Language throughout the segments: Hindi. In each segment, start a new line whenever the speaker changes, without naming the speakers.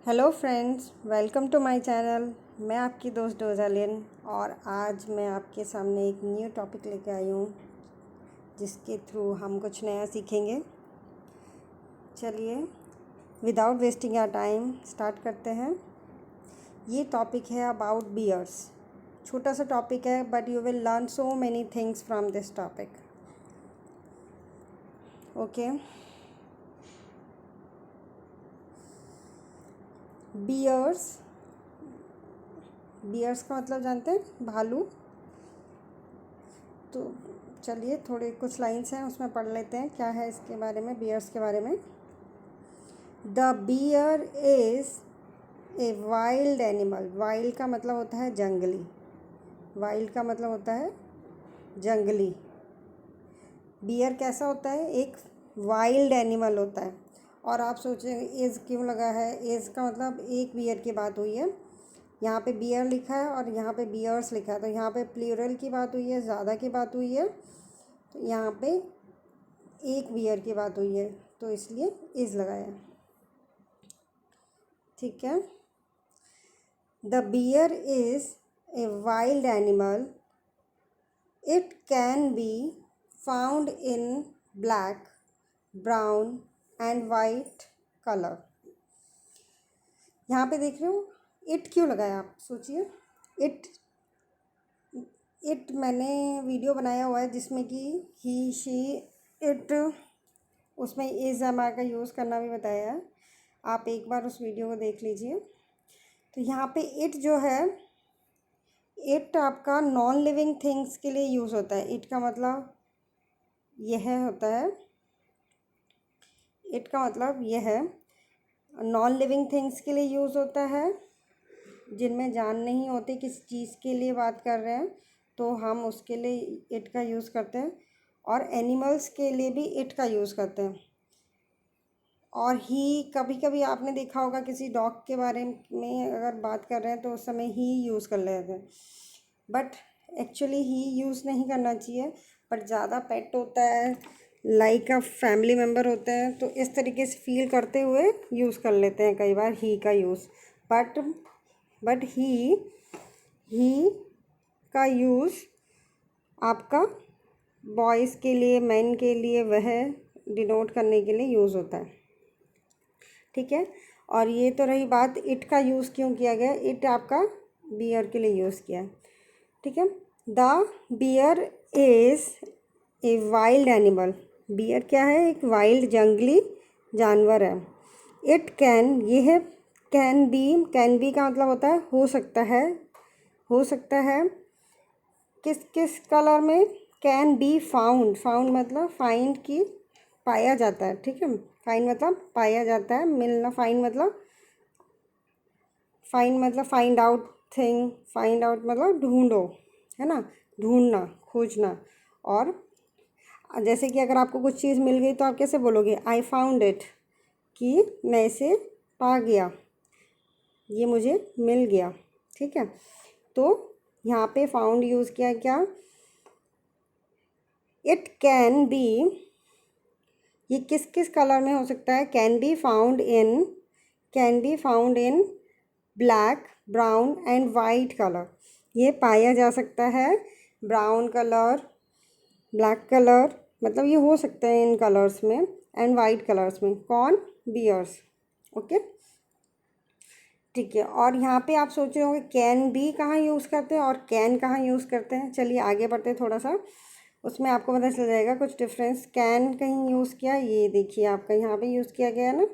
Hello friends, welcome to my channel. मैं आपकी दोस्त डोजालिन और आज मैं आपके सामने एक न्यू टॉपिक लेके आई हूँ जिसके थ्रू हम कुछ नया सीखेंगे। चलिए without wasting our time start करते हैं। ये टॉपिक है अबाउट बियर्स। छोटा सा टॉपिक है but you will learn so many things from this topic. Okay, bears का मतलब जानते हैं? भालू। तो चलिए थोड़े कुछ लाइन्स हैं उसमें पढ़ लेते हैं क्या है इसके बारे में, बियर्स के बारे में। The bear is a wild animal. Wild का मतलब होता है जंगली। वाइल्ड का मतलब होता है जंगली। बियर कैसा होता है? एक वाइल्ड एनिमल होता है। और आप सोचेंगे एज क्यों लगा है? एज का मतलब एक बियर की बात हुई है। यहाँ पे बियर लिखा है और यहाँ पे बियर्स लिखा है, तो यहाँ पे प्लूरल की बात हुई है, ज़्यादा की बात हुई है। तो यहाँ पे एक बियर की बात हुई है तो इसलिए इज़ लगाया। ठीक है। The bear is a wild animal. It can be found in black, brown and white colour. यहाँ पे देख रहे हो इट क्यों लगाया? आप सोचिए। इट मैंने वीडियो बनाया हुआ है जिसमें कि ही शी इट, उसमें इज़ एम का यूज़ करना भी बताया है। आप एक बार उस वीडियो को देख लीजिए। तो यहाँ पे इट जो है, इट आपका नॉन लिविंग थिंग्स के लिए यूज़ होता है। इट का मतलब यह होता है, इट का मतलब यह है, नॉन लिविंग थिंग्स के लिए यूज़ होता है जिनमें जान नहीं होती, किस चीज़ के लिए बात कर रहे हैं तो हम उसके लिए इट का यूज़ करते हैं। और एनिमल्स के लिए भी इट का यूज़ करते हैं। और ही, कभी कभी आपने देखा होगा किसी डॉग के बारे में अगर बात कर रहे हैं तो उस समय ही यूज़ कर लेते हैं, बट एक्चुअली ही यूज़ नहीं करना चाहिए। पर ज़्यादा पेट होता है, लाइक अ फैमिली मेम्बर होते हैं, तो इस तरीके से फील करते हुए यूज़ कर लेते हैं कई बार ही का यूज़। बट ही का यूज़ आपका बॉयज़ के लिए, मैन के लिए, वह डिनोट करने के लिए यूज़ होता है। ठीक है। और ये तो रही बात इट का यूज़ क्यों किया गया। इट आपका बियर के लिए यूज़ किया है। ठीक है। The bear is a wild animal. Bear क्या है? एक वाइल्ड जंगली जानवर है। इट कैन, ये है कैन बी का मतलब होता है हो सकता है। हो सकता है किस किस कलर में? Can be found. फाउंड मतलब फाइंड की, पाया जाता है। ठीक है। फाइंड मतलब पाया जाता है, मिलना। फाइंड मतलब find out thing. Find out मतलब ढूंढो, है ना, ढूंढना, खोजना। और जैसे कि अगर आपको कुछ चीज़ मिल गई तो आप कैसे बोलोगे? आई फाउंड इट, कि मैं इसे पा गया, ये मुझे मिल गया। ठीक है। तो यहाँ पे फाउंड यूज़ किया क्या? इट कैन बी, ये किस किस कलर में हो सकता है? Can be found in black, brown and white colour. ये पाया जा सकता है ब्राउन कलर, ब्लैक कलर, मतलब ये हो सकता है इन कलर्स में, एंड वाइट कलर्स में। कौन? बियर्स। ओके, ठीक है। और यहाँ पे आप सोच रहे होंगे कैन बी कहाँ यूज़ करते हैं और कैन कहाँ यूज़ करते हैं। चलिए आगे बढ़ते हैं थोड़ा सा, उसमें आपको पता चल जाएगा कुछ डिफरेंस। कैन कहीं यूज़ किया, ये देखिए आपका यहाँ पे यूज़ किया गया है ना।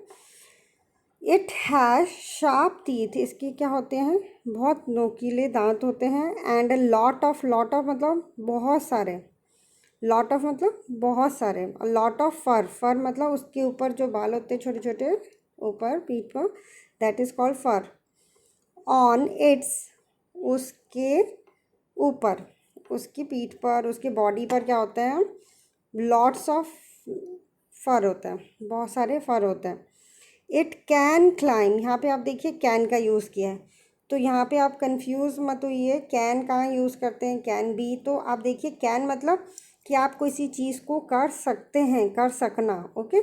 It has sharp teeth. इसके क्या होते हैं? बहुत नोकीले दांत होते हैं। एंड लॉट ऑफ मतलब बहुत सारे, लॉट ऑफ मतलब बहुत सारे। लॉट ऑफ फर मतलब उसके ऊपर जो बाल होते हैं छोटे छोटे ऊपर पीठ पर, that is called fur. On its, उसके ऊपर, उसकी पीठ पर, उसके बॉडी पर क्या होता है? लॉट्स ऑफ फर होता है, बहुत सारे फर होते हैं। इट कैन क्लाइम, यहाँ पे आप देखिए कैन का यूज़ किया है, तो यहाँ पे आप कंफ्यूज मत होइए। कैन कहाँ यूज़ करते हैं? Can be. तो आप देखिए कैन मतलब कि आप किसी चीज़ को कर सकते हैं, कर सकना। ओके।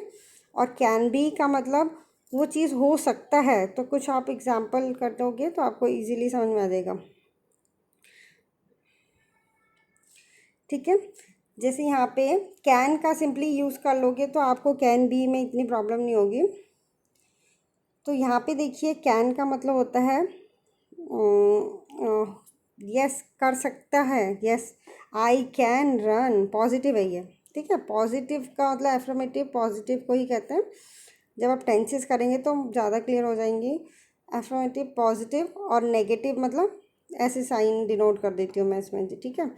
और कैन बी का मतलब वो चीज़ हो सकता है, तो कुछ आप एग्जाम्पल कर दोगे तो आपको इजीली समझ में आ जाएगा। ठीक है, जैसे यहाँ पे कैन का सिंपली यूज़ कर लोगे तो आपको कैन बी में इतनी प्रॉब्लम नहीं होगी। तो यहाँ पे देखिए कैन का मतलब होता है यस कर सकता है, yes I can run, positive है ये। ठीक है, पॉजिटिव का मतलब एफर्मेटिव पॉजिटिव को ही कहते हैं। जब आप टेंसेस करेंगे तो ज़्यादा क्लियर हो जाएंगी। एफर्मेटिव पॉजिटिव और नेगेटिव मतलब ऐसे साइन डिनोट कर देती हूँ मैं इसमें। ठीक है,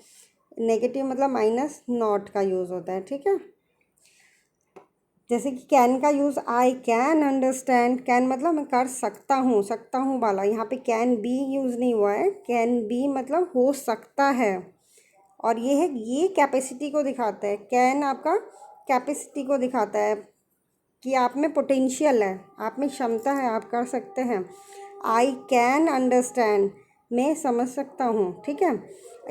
नेगेटिव मतलब माइनस नॉट का यूज़ होता है। ठीक है, जैसे कि कैन का use I can understand, can मतलब मैं कर सकता हूँ वाला, यहाँ पे कैन बी यूज़ नहीं हुआ है। कैन बी मतलब हो सकता है, और ये है, ये कैपेसिटी को दिखाता है। कैन आपका कैपेसिटी को दिखाता है कि आप में पोटेंशियल है, आप में क्षमता है, आप कर सकते हैं। आई कैन अंडरस्टैंड, मैं समझ सकता हूँ। ठीक है,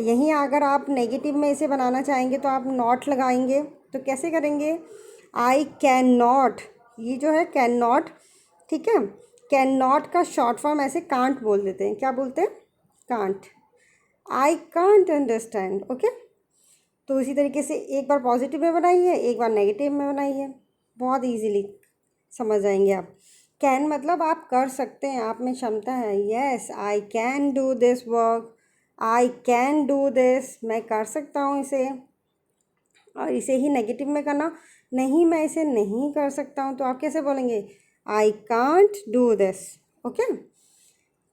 यहीं अगर आप नेगेटिव में इसे बनाना चाहेंगे तो आप नॉट लगाएंगे, तो कैसे करेंगे? आई कैन नॉट, ये जो है कैन नॉट। ठीक है, कैन नॉट का शॉर्ट फॉर्म ऐसे कांट बोल देते हैं। क्या बोलते हैं? Can't. I can't understand. Okay, तो इसी तरीके से एक बार पॉजिटिव में बनाइए, एक बार नेगेटिव में बनाइए, बहुत इजीली समझ जाएंगे आप। कैन मतलब आप कर सकते हैं, आप में क्षमता है। Yes I can do this work, I can do this, मैं कर सकता हूँ इसे। और इसे ही नेगेटिव में करना, नहीं मैं इसे नहीं कर सकता हूँ, तो आप कैसे बोलेंगे? I can't do this. Okay,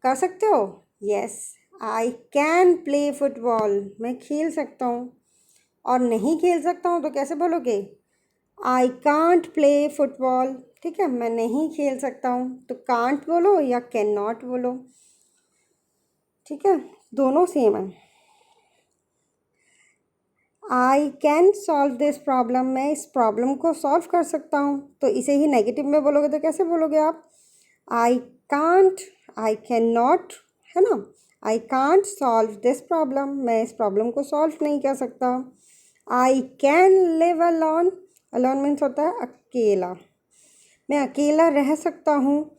कर सकते हो? Yes I can play football, मैं खेल सकता हूँ। और नहीं खेल सकता हूँ तो कैसे बोलोगे? I can't play football. ठीक है, मैं नहीं खेल सकता हूँ, तो कांट बोलो या कैन नॉट बोलो। ठीक है, दोनों सेम है। I can solve this problem, मैं इस प्रॉब्लम को सॉल्व कर सकता हूँ, तो इसे ही नेगेटिव में बोलोगे तो कैसे बोलोगे आप? I can't, I can not, है ना। I can't solve this problem, मैं इस प्रॉब्लम को सॉल्व नहीं कर सकता। I can live alone, alone means होता है अकेला, मैं अकेला रह सकता हूँ।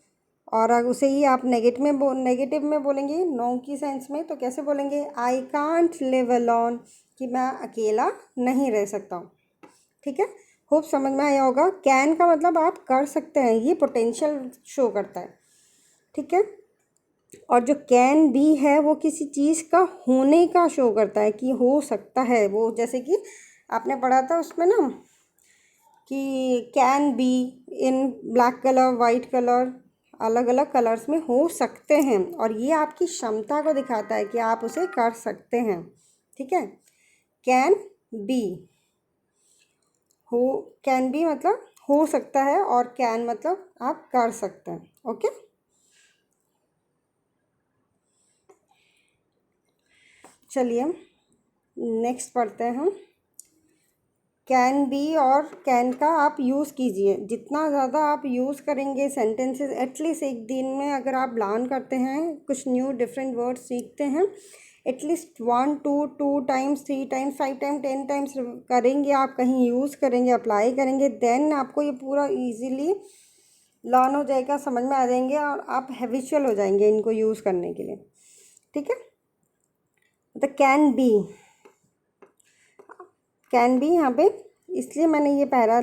और अगर उसे ही आप नेगेटिव में बोलेंगे, नो की सेंस में, तो कैसे बोलेंगे? आई कांट लिव अलोन, कि मैं अकेला नहीं रह सकता हूँ। ठीक है, होप समझ में आया होगा। कैन का मतलब आप कर सकते हैं, ये पोटेंशियल शो करता है। ठीक है, और जो कैन बी है वो किसी चीज़ का होने का शो करता है कि हो सकता है वो। जैसे कि आपने पढ़ा था उसमें ना कि can be in black colour, white colour, अलग अलग कलर्स में हो सकते हैं, और ये आपकी क्षमता को दिखाता है कि आप उसे कर सकते हैं। ठीक है, कैन बी, हो, कैन बी मतलब हो सकता है, और कैन मतलब आप कर सकते हैं। ओके, चलिए नेक्स्ट पढ़ते हैं हम। कैन बी और कैन का आप यूज़ कीजिए, जितना ज़्यादा आप यूज़ करेंगे सेंटेंसेस, एटलीस्ट एक दिन में अगर आप लर्न करते हैं, कुछ न्यू डिफरेंट वर्ड्स सीखते हैं, at least 1 2 times, 3 times, 5 times, 10 times करेंगे, आप कहीं यूज़ करेंगे, अप्लाई करेंगे, देन आपको ये पूरा इजीली लर्न हो जाएगा, समझ में आ जाएंगे, और आप हैबिचुअल हो जाएंगे इनको यूज़ करने के लिए। ठीक है, the can be, can be यहाँ पे इसलिए मैंने ये पैरा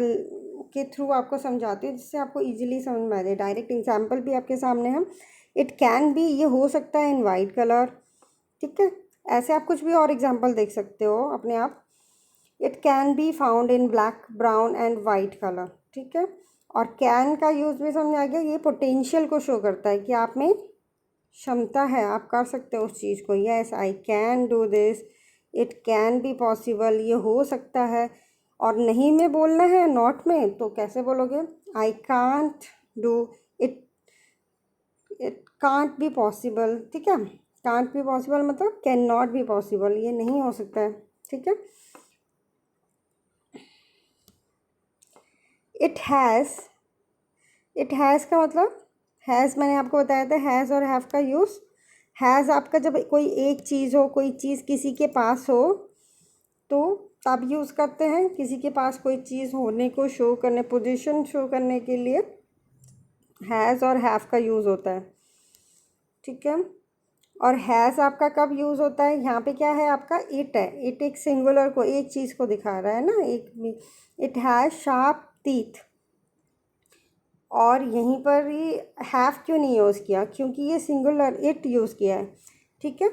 के थ्रू आपको समझाती हूँ जिससे आपको इजीली समझ में आ जाए। डायरेक्ट एग्जाम्पल भी आपके सामने है। इट कैन बी, ये हो सकता है इन वाइट कलर। ठीक है, ऐसे आप कुछ भी और एग्जाम्पल देख सकते हो अपने आप। It can be found in black, brown and white colour. ठीक है, और कैन का यूज़ भी समझ आ गया, ये पोटेंशियल को शो करता है कि आप में क्षमता है, आप कर सकते हो उस चीज़ को। Yes I can do this, it can be possible, ये हो सकता है। और नहीं में बोलना है, नॉट में, तो कैसे बोलोगे? I can't do it, it can't be possible. ठीक है, कांट बी पॉसिबल मतलब कैन नॉट बी पॉसिबल, ये नहीं हो सकता है। ठीक है, इट हैज़, इट हैज़ का मतलब, हैज़ मैंने आपको बताया था, हैज़ और हैव का यूज़। हैज़ आपका जब कोई एक चीज़ हो, कोई चीज़ किसी के पास हो, तो तब यूज़ करते हैं, किसी के पास कोई चीज़ होने को शो करने, पोजीशन शो करने के लिए हैज़ और हैव का यूज़ होता है, ठीक है। और हैज़ आपका कब यूज़ होता है, यहाँ पे क्या है आपका इट है, इट एक सिंगुलर को, एक चीज़ को दिखा रहा है ना, एक इट हैज़ शार्प टीथ। और यहीं पर ही हैव क्यों नहीं यूज़ किया, क्योंकि ये सिंगुलर इट यूज़ किया है, ठीक है।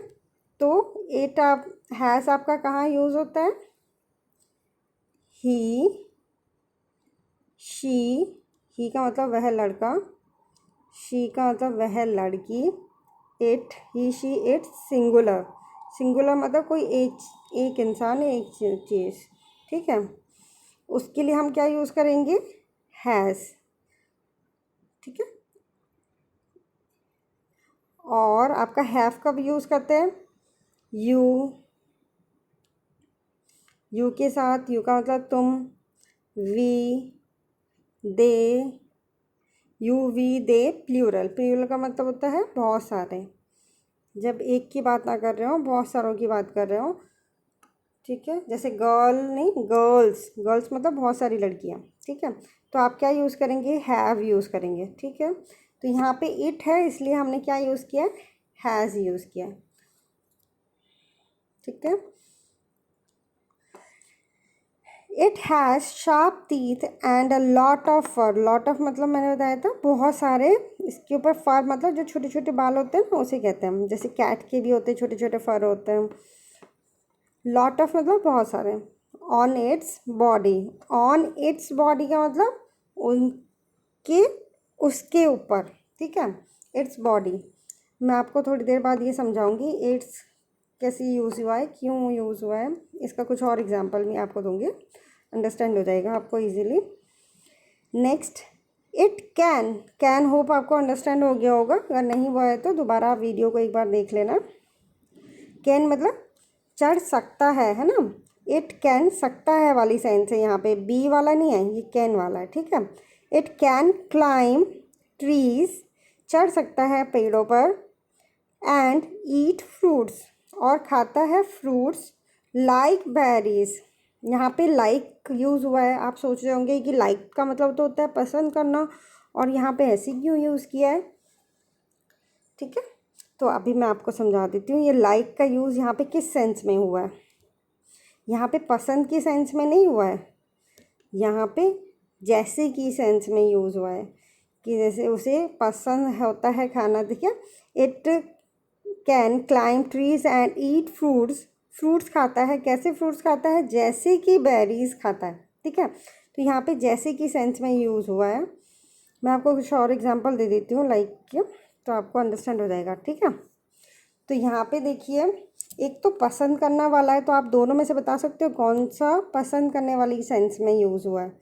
तो इट आप हैज़ आपका कहाँ यूज़ होता है, ही, शी, ही का मतलब वह लड़का, शी का मतलब वह लड़की, it, he, she, it singular, singular मतलब कोई एक इंसान है, एक चीज़, ठीक है। उसके लिए हम क्या यूज़ करेंगे, हैज़, ठीक है। और आपका हैव कब यूज़ करते हैं, यू, यू के साथ, यू का मतलब तुम, we, they, you we they plural, plural का मतलब होता है बहुत सारे, जब एक की बात ना कर रहे हो, बहुत सारों की बात कर रहे हो, ठीक है। जैसे गर्ल नहीं, गर्ल्स, गर्ल्स मतलब बहुत सारी लड़कियां, ठीक है। तो आप क्या यूज़ करेंगे, हैव यूज़ करेंगे, ठीक है। तो यहाँ पे इट है, इसलिए हमने क्या यूज़ किया, हैज़ यूज़ किया, ठीक है। It has sharp teeth and a lot of fur, lot of मतलब मैंने बताया था बहुत सारे, इसके ऊपर फर मतलब जो छोटे छोटे बाल होते हैं ना, उसे कहते हैं, जैसे कैट के भी होते हैं छोटे छोटे फर होते हैं। लॉट ऑफ मतलब बहुत सारे। On its body, on its body का मतलब उनके, उसके ऊपर, ठीक है, इट्स बॉडी। मैं आपको थोड़ी देर बाद ये समझाऊंगी इट्स कैसे यूज़ हुआ है, क्यों यूज़ हुआ है, इसका कुछ और एग्जांपल मैं आपको दूंगी, अंडरस्टैंड हो जाएगा आपको easily. Next, it can, can hope आपको अंडरस्टैंड हो गया होगा, अगर नहीं हुआ है तो दोबारा वीडियो को एक बार देख लेना। कैन मतलब चढ़ सकता है ना, इट कैन सकता है वाली सेंस है यहाँ पे, बी वाला नहीं है, ये कैन वाला है, ठीक है। इट कैन क्लाइम ट्रीज, चढ़ सकता है पेड़ों पर, एंड ईट फ्रूट्स, और खाता है फ्रूट्स, लाइक बेरीज, यहाँ पे लाइक यूज़ हुआ है, आप सोच रहे होंगे कि लाइक का मतलब तो होता है पसंद करना, और यहाँ पे ऐसी क्यों यूज़ किया है, ठीक है। तो अभी मैं आपको समझा देती हूँ, ये लाइक का यूज़ यहाँ पे किस सेंस में हुआ है, यहाँ पे पसंद की सेंस में नहीं हुआ है, यहाँ पे जैसे की सेंस में यूज़ हुआ है, कि जैसे उसे पसंद होता है खाना, देखिए। It can climb trees and eat fruits, fruits खाता है, कैसे फ्रूट्स खाता है, जैसे कि बेरीज खाता है, ठीक है। तो यहाँ पे जैसे की सेंस में यूज़ हुआ है। मैं आपको कुछ और एग्जांपल दे देती हूँ लाइक के, तो आपको अंडरस्टैंड हो जाएगा, ठीक है। तो यहाँ पे देखिए, एक तो पसंद करना वाला है, तो आप दोनों में से बता सकते हो कौन सा पसंद करने वाली सेंस में यूज़ हुआ है,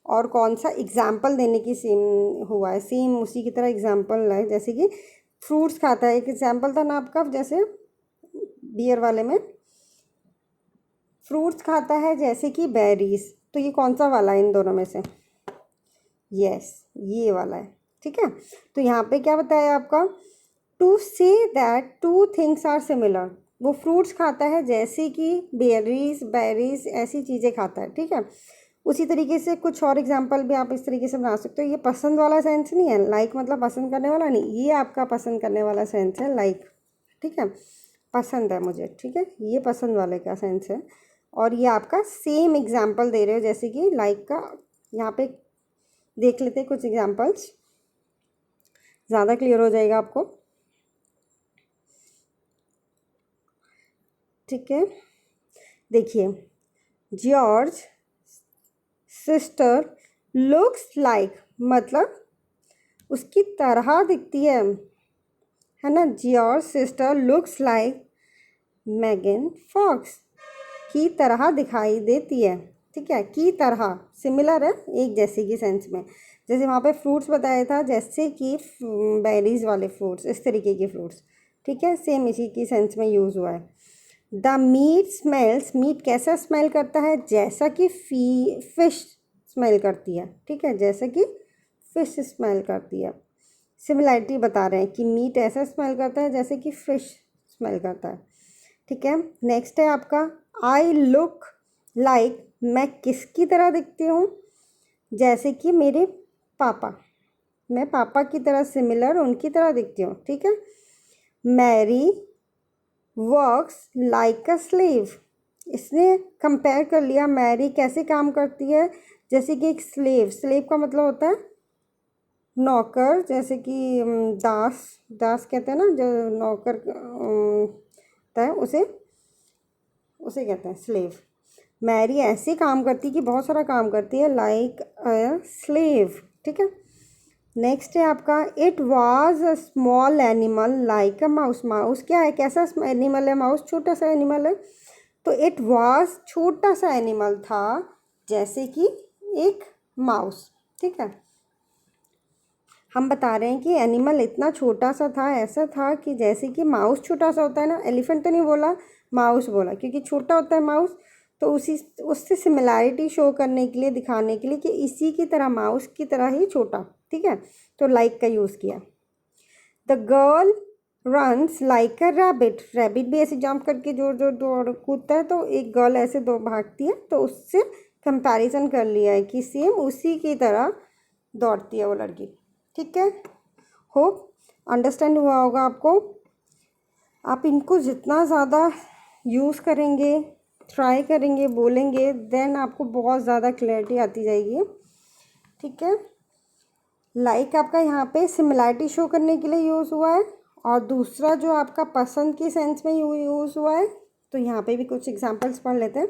और कौन सा एग्जाम्पल देने की सेम हुआ है, सेम उसी की तरह एग्जाम्पल है, जैसे कि फ्रूट्स खाता है, एक एग्जाम्पल था ना आपका, जैसे बियर वाले में, फ्रूट्स खाता है जैसे कि बेरीज, तो ये कौन सा वाला है इन दोनों में से, यस ये वाला है, ठीक है। तो यहाँ पे क्या बताया आपका, to say that two things are similar, वो फ्रूट्स खाता है जैसे कि बेरीज, बेरीज ऐसी चीज़ें खाता है, ठीक है। उसी तरीके से कुछ और एग्जांपल भी आप इस तरीके से बना सकते हो, ये पसंद वाला सेंस नहीं है, लाइक मतलब पसंद करने वाला नहीं, ये आपका पसंद करने वाला सेंस है लाइक, ठीक है। पसंद है मुझे, ठीक है, ये पसंद वाले का सेंस है। और ये आपका सेम एग्जाम्पल दे रहे हो जैसे कि लाइक का, यहाँ पे देख लेते हैं कुछ एग्जाम्पल्स, ज़्यादा क्लियर हो जाएगा आपको, ठीक है। देखिए, जॉर्ज सिस्टर लुक्स लाइक मतलब उसकी तरह दिखती है ना, George sister looks like Megan Fox, की तरह दिखाई देती है, ठीक है। की तरह सिमिलर है, एक जैसे की सेंस में, जैसे वहाँ पे फ्रूट्स बताया था जैसे कि बेरीज वाले फ्रूट्स, इस तरीके के फ्रूट्स, ठीक है, सेम इसी की सेंस में यूज़ हुआ है। द मीट स्मेल्स, मीट कैसा स्मेल करता है, जैसा कि फिश स्मेल करती है, ठीक है, जैसा कि फिश स्मेल करती है, सिमिलैरिटी बता रहे हैं कि मीट ऐसा स्मेल करता है जैसे कि फिश स्मेल करता है, ठीक है। नेक्स्ट है आपका, आई लुक लाइक, मैं किसकी तरह दिखती हूँ, जैसे कि मेरे पापा, मैं पापा की तरह सिमिलर उनकी तरह दिखती हूँ, ठीक है। Mary works like a slave, इसने कंपेयर कर लिया मैरी कैसे काम करती है जैसे कि एक स्लेव। स्लेव का मतलब होता है नौकर, जैसे कि दास, दास कहते हैं ना जो नौकर होता है, उसे उसे कहते हैं स्लेव। मैरी ऐसे काम करती कि बहुत सारा काम करती है, लाइक अ स्लेव, ठीक है। नेक्स्ट है आपका it was a small animal like a mouse. Mouse क्या है, कैसा एनिमल है, माउस छोटा सा एनिमल है। तो इट वाज छोटा सा एनिमल था जैसे कि एक माउस, ठीक है। हम बता रहे हैं कि एनिमल इतना छोटा सा था, ऐसा था कि जैसे कि माउस छोटा सा होता है ना, एलिफेंट तो नहीं बोला, माउस बोला, क्योंकि छोटा होता है माउस। तो उसी उससे सिमिलैरिटी शो करने के लिए, दिखाने के लिए कि इसी की तरह माउस की तरह ही छोटा, ठीक है। तो लाइक का यूज़ किया। The girl runs like a rabbit, rabbit भी ऐसे जंप करके जोर जोर दौड़ कूदता है, तो एक गर्ल ऐसे दो भागती है, तो उससे कंपैरिजन कर लिया है कि सेम उसी की तरह दौड़ती है वो लड़की, ठीक है। होप अंडरस्टैंड हुआ होगा आपको। आप इनको जितना ज़्यादा यूज़ करेंगे, ट्राई करेंगे, बोलेंगे, देन आपको बहुत ज़्यादा क्लैरिटी आती जाएगी, ठीक है। लाइक आपका यहाँ पे सिमिलैरिटी शो करने के लिए यूज़ हुआ है, और दूसरा जो आपका पसंद के सेंस में यूज़ हुआ है। तो यहाँ पे भी कुछ एग्जांपल्स पढ़ लेते हैं,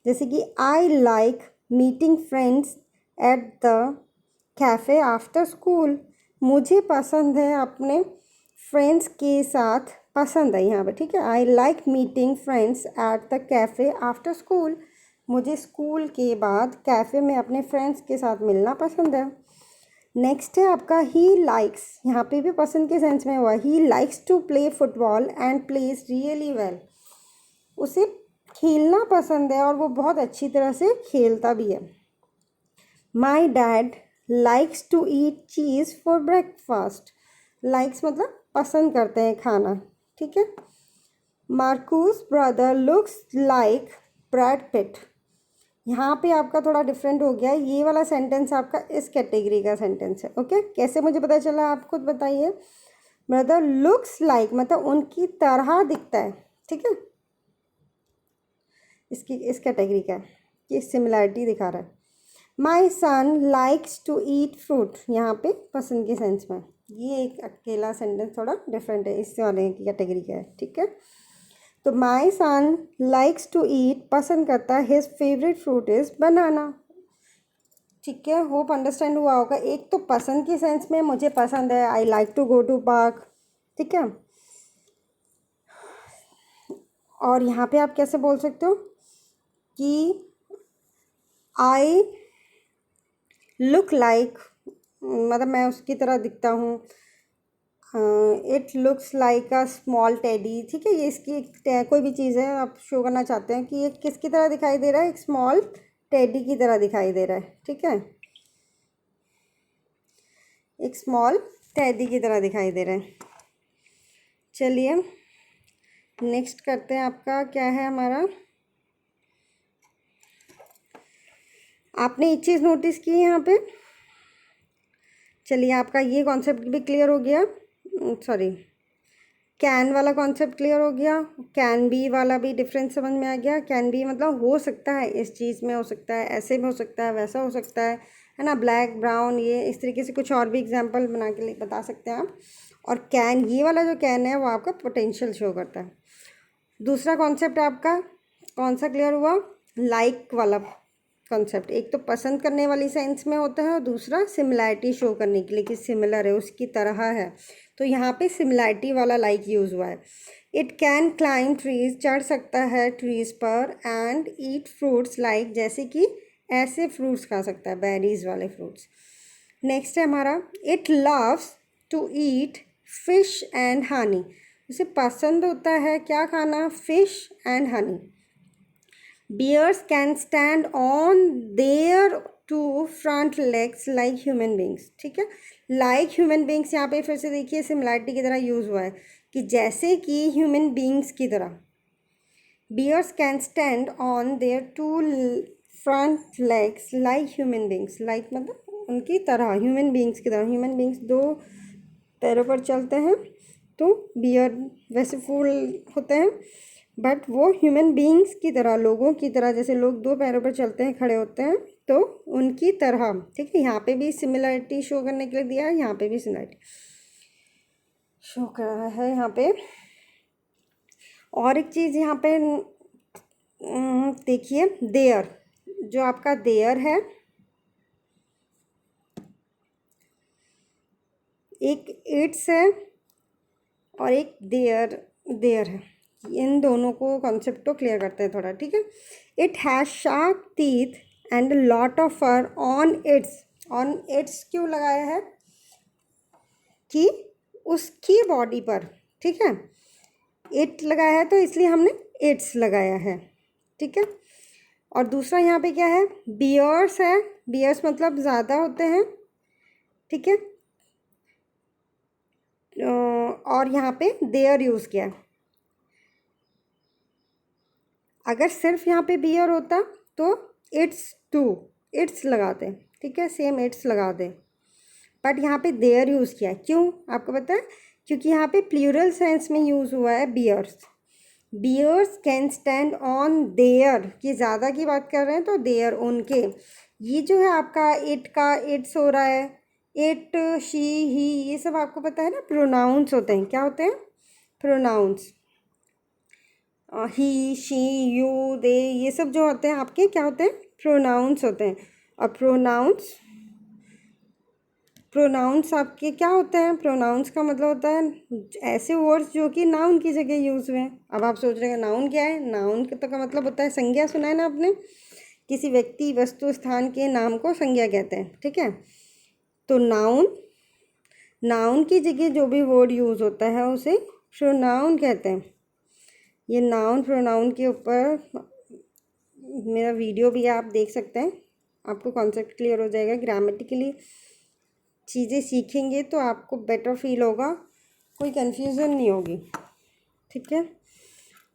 जैसे कि I like meeting friends at the cafe after school, मुझे पसंद है अपने फ्रेंड्स के साथ, पसंद है यहाँ पे, ठीक है। I like meeting friends at the cafe after school, मुझे स्कूल के बाद कैफ़े में अपने फ्रेंड्स के साथ मिलना पसंद है। नेक्स्ट है आपका ही लाइक्स, यहाँ पे भी पसंद के सेंस में हुआ। He likes to play football and plays really well, उसे खेलना पसंद है और वो बहुत अच्छी तरह से खेलता भी है। My dad likes to eat cheese for breakfast, likes मतलब पसंद करते हैं खाना, ठीक है। Marcus brother looks like Brad Pitt, यहाँ पे आपका थोड़ा डिफरेंट हो गया, ये वाला सेंटेंस आपका इस कैटेगरी का सेंटेंस है, ओके। कैसे मुझे पता चला आप खुद बताइए। ब्रदर लुक्स लाइक मतलब उनकी तरह दिखता है, ठीक है, इसकी इस कैटेगरी का ये सिमिलैरिटी दिखा रहा है। माई सन लाइक्स टू ईट फ्रूट, यहाँ पे पसंद के सेंस में, ये एक अकेला सेंटेंस थोड़ा डिफरेंट है, इस वाले की कैटेगरी का है, ठीक है। तो माई सन लाइक्स टू ईट, पसंद करता है, हिज फेवरेट फ्रूट इज़ बनाना, ठीक है। होप अंडरस्टैंड हुआ होगा। एक तो पसंद के सेंस में मुझे पसंद है, I like to go to park, ठीक है। और यहाँ पे आप कैसे बोल सकते हो कि आई लुक लाइक, मतलब मैं उसकी तरह दिखता हूँ। It looks like a small teddy, ठीक है। ये इसकी कोई भी चीज़ है, आप शो करना चाहते हैं कि ये किसकी तरह दिखाई दे रहा है, एक स्मॉल टेडी की तरह दिखाई दे रहा है, ठीक है, एक स्मॉल टेडी की तरह दिखाई दे रहा है। चलिए नेक्स्ट करते हैं, आपका क्या है हमारा। आपने एक चीज़ नोटिस की है यहाँ पे, चलिए आपका ये कॉन्सेप्ट भी क्लियर हो गया, सॉरी कैन वाला कॉन्सेप्ट क्लियर हो गया, कैन बी वाला भी डिफरेंस समझ में आ गया। कैन बी मतलब हो सकता है, इस चीज़ में हो सकता है, ऐसे में हो सकता है, वैसा हो सकता है ना, ब्लैक ब्राउन, ये इस तरीके से कुछ और भी एग्जांपल बना के बता सकते हैं आप। और कैन, ये वाला जो कैन है वो आपका पोटेंशियल शो करता है। दूसरा कॉन्सेप्ट आपका कौन सा क्लियर हुआ, लाइक वाला कॉन्सेप्ट। एक तो पसंद करने वाली सेंस में होता है, और दूसरा सिमिलैरिटी शो करने के लिए कि सिमिलर है, उसकी तरह है। तो यहाँ पे सिमिलैरिटी वाला लाइक यूज़ हुआ है। इट कैन क्लाइम ट्रीज, चढ़ सकता है ट्रीज पर, एंड ईट फ्रूट्स लाइक, जैसे कि ऐसे फ्रूट्स खा सकता है, बेरीज वाले फ्रूट्स। नेक्स्ट है हमारा it loves to eat fish and honey, उसे पसंद होता है क्या खाना, fish and honey. Bears can stand on their two front legs like human beings, ठीक है। like human beings यहाँ पे फिर से देखिए सिमिलैरिटी की तरह यूज़ हुआ है कि जैसे कि human beings की तरह। Bears can stand on their two front legs like human beings, like मतलब उनकी तरह, ह्यूमन बींग्स की तरह। ह्यूमन बींग्स दो पैरों पर चलते हैं, तो बियर वैसे फूल होते हैं, बट वो ह्यूमन बींग्स की तरह, लोगों की तरह, जैसे लोग दो पैरों पर चलते हैं, खड़े होते हैं, तो उनकी तरह। ठीक है, यहाँ पे भी सिमिलरिटी शो करने के लिए दिया है, यहाँ पे भी सिमिलरिटी शो कर रहा है यहाँ पे। और एक चीज़ यहाँ पे देखिए, देयर, जो आपका देयर है, एक इट्स है और एक देयर है। इन दोनों को कॉन्सेप्ट को क्लियर करते हैं थोड़ा। ठीक है, it has sharp teeth and lot of fur on its. On its क्यों लगाया है? कि उसकी बॉडी पर। ठीक है, इट लगाया है तो इसलिए हमने इट्स लगाया है। ठीक है, और दूसरा यहाँ पे क्या है? बियर्स है। बियर्स मतलब ज़्यादा होते हैं। ठीक है, और यहाँ पे देयर यूज़ किया है। अगर सिर्फ यहाँ पे बियर होता तो इट्स टू, इट्स लगाते। ठीक है, सेम इट्स लगा दे, बट यहाँ पे देयर यूज़ किया है। क्यों आपको पता है? क्योंकि यहाँ पे प्लूरल सेंस में यूज़ हुआ है bears. Bears can stand on there, कि ज़्यादा की बात कर रहे हैं तो देयर, उनके। ये जो है आपका इट का इट्स हो रहा है, इट, शी, ही, ये सब आपको पता है ना, प्रोनाउंस होते हैं। क्या होते हैं? प्रोनाउंस। ही, शी, यू, दे, ये सब जो होते हैं आपके क्या होते हैं? प्रोनाउंस होते हैं। और प्रोनाउंस आपके क्या होते हैं? प्रोनाउंस का मतलब होता है ऐसे वर्ड्स जो कि नाउन की जगह यूज़ हुए हैं। अब आप सोच रहे हैं नाउन क्या है? नाउन का मतलब होता है संज्ञा। सुना है ना आपने? किसी व्यक्ति, वस्तु, स्थान के नाम को संज्ञा कहते हैं। ठीक है, तो नाउन की जगह जो भी वर्ड यूज़ होता है उसे प्रोनाउन कहते हैं। ये नाउन प्रोनाउन के ऊपर मेरा वीडियो भी आप देख सकते हैं, आपको कॉन्सेप्ट क्लियर हो जाएगा। ग्रामेटिकली चीज़ें सीखेंगे तो आपको बेटर फील होगा, कोई कन्फ्यूज़न नहीं होगी। ठीक है,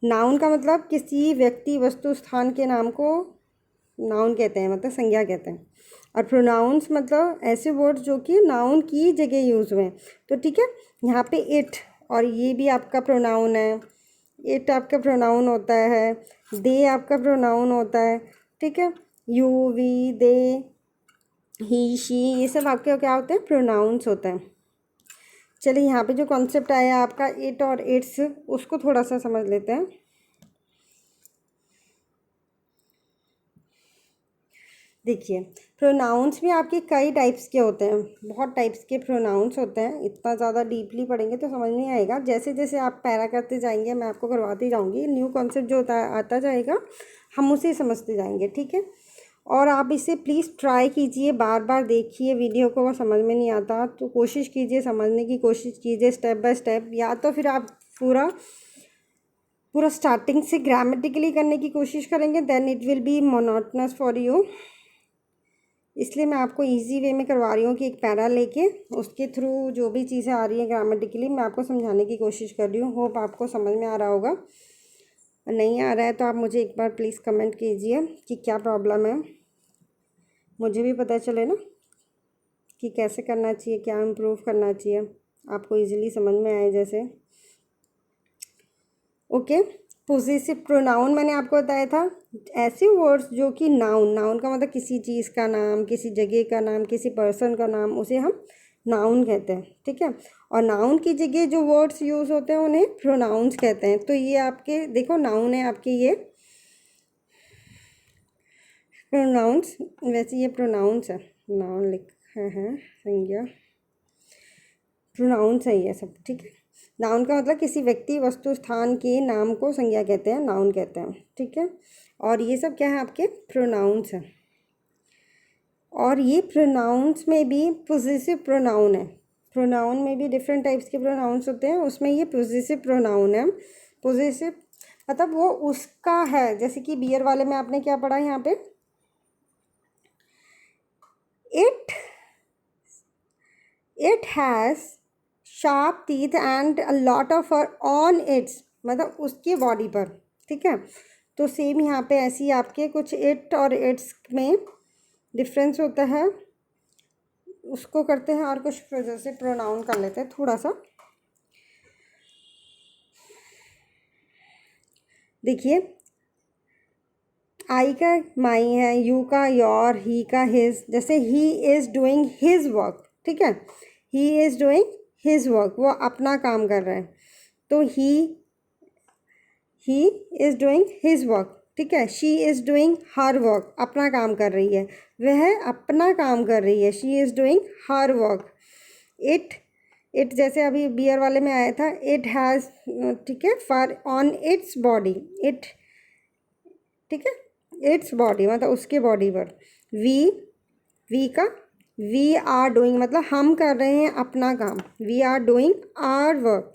नाउन का मतलब किसी व्यक्ति, वस्तु, स्थान के नाम को नाउन कहते हैं, मतलब संज्ञा कहते हैं। और प्रोनाउंस मतलब ऐसे वर्ड्स जो कि नाउन की जगह यूज़ हुए हैं। तो ठीक है, यहाँ पे इट, और ये भी आपका प्रोनाउन है। इट आपका प्रोनाउन होता है, दे आपका प्रोनाउन होता है। ठीक है, you, we, they, he, she, ये सब आपके क्या होते हैं? प्रोनाउंस होते हैं। चलिए, यहाँ पे जो कॉन्सेप्ट आया आपका इट और इट्स, उसको थोड़ा सा समझ लेते हैं। देखिए, प्रोनाउंस भी आपके कई टाइप्स के होते हैं, बहुत टाइप्स के प्रोनाउंस होते हैं। इतना ज़्यादा डीपली पढ़ेंगे तो समझ नहीं आएगा। जैसे जैसे आप पैरा करते जाएंगे मैं आपको करवाती जाऊंगी, न्यू कॉन्सेप्ट जो होता है आता जाएगा, हम उसे समझते जाएंगे। ठीक है, और आप इसे प्लीज़ ट्राई कीजिए, बार बार देखिए वीडियो को। समझ में नहीं आता तो कोशिश कीजिए, समझने की कोशिश कीजिए स्टेप बाय स्टेप, या तो फिर आप पूरा स्टार्टिंग से ग्रामेटिकली करने की कोशिश करेंगे, then it will be monotonous for you. इसलिए मैं आपको इजी वे में करवा रही हूँ कि एक पैरा लेके उसके थ्रू जो भी चीज़ें आ रही हैं ग्रामेटिकली मैं आपको समझाने की कोशिश कर रही हूँ। होप आपको समझ में आ रहा होगा। नहीं आ रहा है तो आप मुझे एक बार प्लीज़ कमेंट कीजिए कि क्या प्रॉब्लम है, मुझे भी पता चले ना कि कैसे करना चाहिए, क्या इम्प्रूव करना चाहिए, आपको इजीली समझ में आए जैसे। ओके, पोजेसिव प्रोनाउन मैंने आपको बताया था, ऐसे वर्ड्स जो कि नाउन का मतलब किसी चीज़ का नाम, किसी जगह का नाम, किसी पर्सन का नाम, उसे हम नाउन कहते हैं। ठीक है, और नाउन की जगह जो वर्ड्स यूज़ होते हैं उन्हें प्रोनाउंस कहते हैं। तो ये आपके देखो, नाउन है आपके ये प्रोनाउंस, वैसे ये प्रोनाउंस है, नाउन लिखा है संज्ञा, प्रोनाउंस है ये सब। ठीक है, नाउन का मतलब किसी व्यक्ति, वस्तु, स्थान के नाम को संज्ञा कहते हैं, नाउन कहते हैं। ठीक है, और ये सब क्या है? आपके प्रोनाउंस हैं। और ये प्रोनाउंस में भी पोजेसिव प्रोनाउन है। प्रोनाउन में भी डिफरेंट टाइप्स के प्रोनाउंस होते हैं, उसमें ये पोजेसिव प्रोनाउन है। पोजेसिव मतलब वो उसका है, जैसे कि बियर वाले में आपने क्या पढ़ा यहाँ पे? It has sharp teeth and a lot of fur on its, मतलब उसकी बॉडी पर। ठीक है, तो सेम यहाँ पे ऐसी आपके कुछ इट और इट्स में डिफरेंस होता है। उसको करते हैं और कुछ जैसे प्रोनाउन कर लेते हैं थोड़ा सा। देखिए, आई का माई है, यू का योर, ही का हिज। जैसे ही इज़ डूइंग हिज वर्क, ठीक है, ही इज़ डूइंग हिज वर्क, वो अपना काम कर रहा है। तो ही इज़ डूइंग हिज वर्क, ठीक है। She is doing her work, अपना काम कर रही है, वह अपना काम कर रही है। She is doing her work. It जैसे अभी बियर वाले में आया था, इट हैज़, ठीक है, फर ऑन इट्स बॉडी। इट, ठीक है, इट्स बॉडी मतलब उसके बॉडी पर। वी का वी आर डूइंग मतलब हम कर रहे हैं अपना काम, we are doing our work.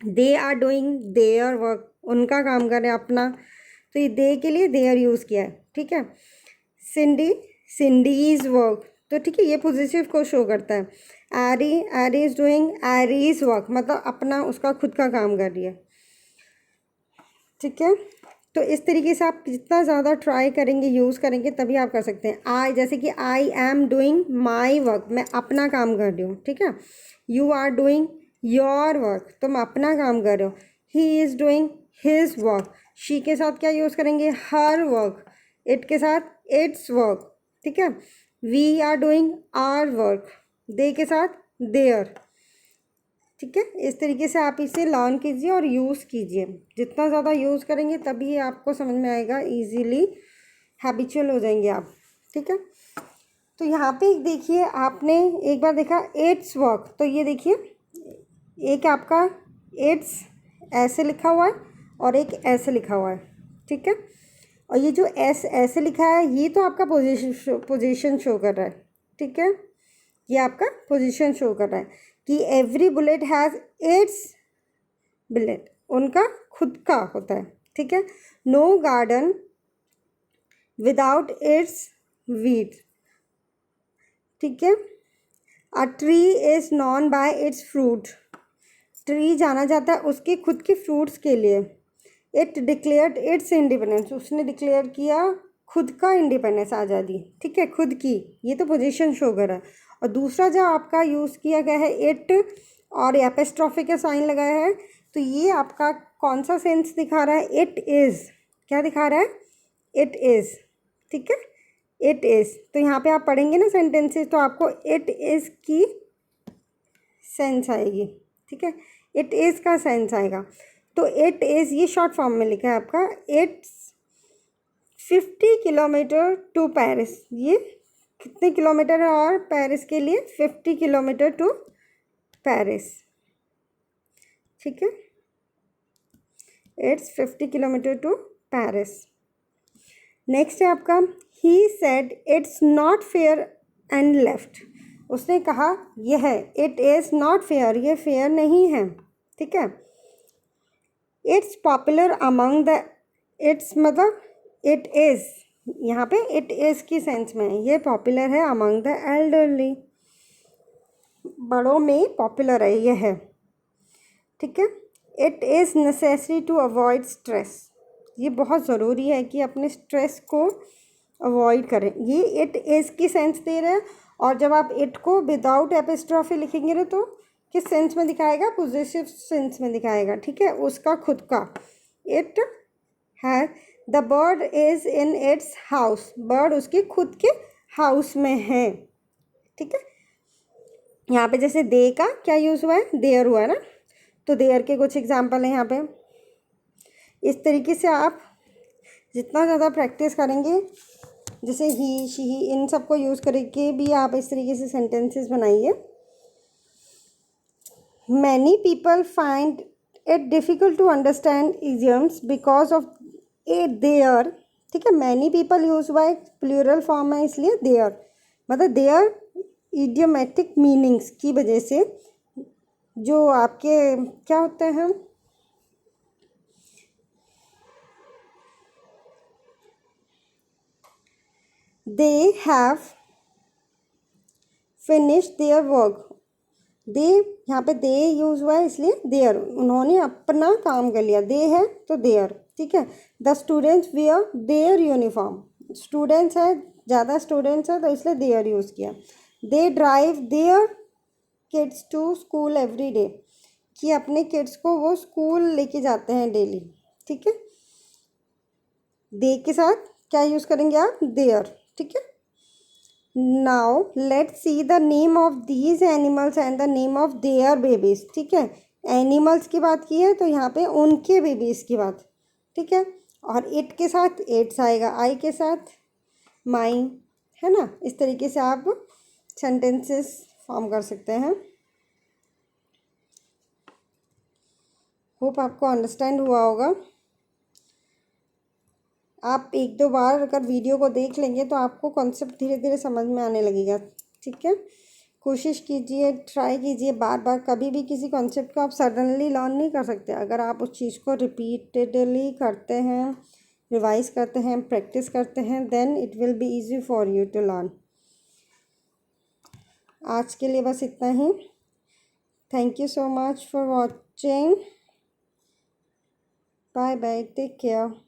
They are doing their work, उनका काम कर रहे हैं अपना, तो ये दे के लिए देयर यूज़ किया है, ठीक है। सिंडीज वर्क, तो ठीक है, ये पॉजिटिव को शो करता है। एरी इज डूइंग एरीज वर्क मतलब अपना, उसका खुद का काम कर रही है, ठीक है। तो इस तरीके से आप जितना ज़्यादा ट्राई करेंगे, यूज़ करेंगे, तभी आप कर सकते हैं। आई, जैसे कि I am doing my work, मैं अपना काम कर रही हूँ, ठीक है। You are doing your work, तुम अपना काम कर रहे हो। He is doing his work, she के साथ क्या यूज़ करेंगे, हर वर्क। इट के साथ इट्स वर्क, ठीक है। We are doing our work, they के साथ देयर, ठीक है। इस तरीके से आप इसे लर्न कीजिए और यूज़ कीजिए। जितना ज़्यादा यूज़ करेंगे तभी आपको समझ में आएगा, इजीली हैबिचुअल हो जाएंगे आप, ठीक है। तो यहाँ पे देखिए, आपने एक बार देखा इट्स वर्क, तो ये देखिए एक आपका इट्स ऐसे लिखा हुआ है और एक ऐसे लिखा हुआ है, ठीक है। और ये जो ऐसे लिखा है, ये तो आपका पोजीशन शो कर रहा है, ठीक है। ये आपका पोजीशन शो कर रहा है कि every bullet has its bullet, उनका खुद का होता है, ठीक है। No garden without its weed, ठीक है। A tree is known by its fruit, tree जाना जाता है उसके खुद के फ्रूट्स के लिए। इट डिक्लेयर्ड इट्स इंडिपेंडेंस, उसने डिक्लेयर किया खुद का इंडिपेंडेंस, आज़ादी, ठीक है, खुद की। ये तो पोजीशन शो कर रहा है। और दूसरा जो आपका यूज़ किया गया है इट और एपिस्ट्रॉफी का साइन लगाया है, तो ये आपका कौन सा सेंस दिखा रहा है, इट इज़, क्या दिखा रहा है, इट इज़, ठीक है, इट इज़। तो यहाँ पे आप पढ़ेंगे ना सेंटेंसेस, तो आपको इट इज़ की सेंस आएगी, ठीक है, इट इज़ का सेंस आएगा। तो इट इज़, ये शॉर्ट फॉर्म में लिखा है आपका, इट्स 50 किलोमीटर टू पेरिस, ये कितने किलोमीटर है, और पेरिस के लिए 50 किलोमीटर टू पेरिस, ठीक है। It's 50 kilometre to Paris. Next है आपका, he said it's not fair and left, उसने कहा यह है, इट इज़ नॉट फेयर, ये फेयर नहीं है, ठीक है। It's popular among the, it's मतलब इट इज़, यहाँ पे इट इज़ की सेंस में है, ये पॉपुलर है अमंग द एल्डरली, बड़ों में पॉपुलर है, यह है, ठीक है। It is necessary to avoid stress, ये बहुत ज़रूरी है कि अपने स्ट्रेस को अवॉइड करें, ये इट इज़ की सेंस दे रहे हैं। और जब आप इट को विदाउट एपिस्ट्रॉफी लिखेंगे ना, तो किस सेंस में दिखाएगा, पॉजिटिव सेंस में दिखाएगा, ठीक है, उसका खुद का। इट है, the bird is in its house, bird उसके खुद के हाउस में है, ठीक है। यहाँ पे जैसे दे का क्या यूज़ हुआ है, देयर हुआ है ना, तो देयर के कुछ एग्जाम्पल हैं यहाँ पे। इस तरीके से आप जितना ज़्यादा प्रैक्टिस करेंगे, जैसे ही, शी, इन सब को यूज़ करके भी आप इस तरीके से सेंटेंसेस बनाइए। Many people find it difficult to understand idioms because of a their, ठीक है। Many people use by plural form है, इसलिए देयर मतलब देयर इडियोमेटिक मीनिंग्स की वजह से, जो आपके क्या होते हैं, they have finish their work, they, यहाँ पे दे यूज हुआ है इसलिए देयर, उन्होंने अपना काम कर लिया, दे है तो देयर, ठीक है। The students wear their uniform, students है, ज़्यादा स्टूडेंट्स है तो इसलिए देयर यूज़ किया। They drive their kids to school every day, कि अपने किड्स को वो स्कूल लेके जाते हैं डेली। ठीक है, दे के साथ क्या यूज़ करेंगे आप, देयर। ठीक है, now let's see the name of these animals and the name of their babies. ठीक है, एनिमल्स की बात की है तो यहाँ पे उनके बेबीज की बात। ठीक है, और इट के साथ इट्स आएगा, आई के साथ माई, है ना। इस तरीके से आप सेंटेंसेस फॉर्म कर सकते हैं। होप आपको अंडरस्टैंड हुआ होगा। आप एक दो बार अगर वीडियो को देख लेंगे तो आपको कॉन्सेप्ट धीरे धीरे समझ में आने लगेगा। ठीक है, कोशिश कीजिए, ट्राई कीजिए बार बार। कभी भी किसी कॉन्सेप्ट को आप सडनली लर्न नहीं कर सकते। अगर आप उस चीज़ को रिपीटेडली करते हैं, रिवाइज करते हैं, प्रैक्टिस करते हैं, then it will be easy for you to learn. आज के लिए बस इतना ही। Thank you so much for watching. Bye bye, take care.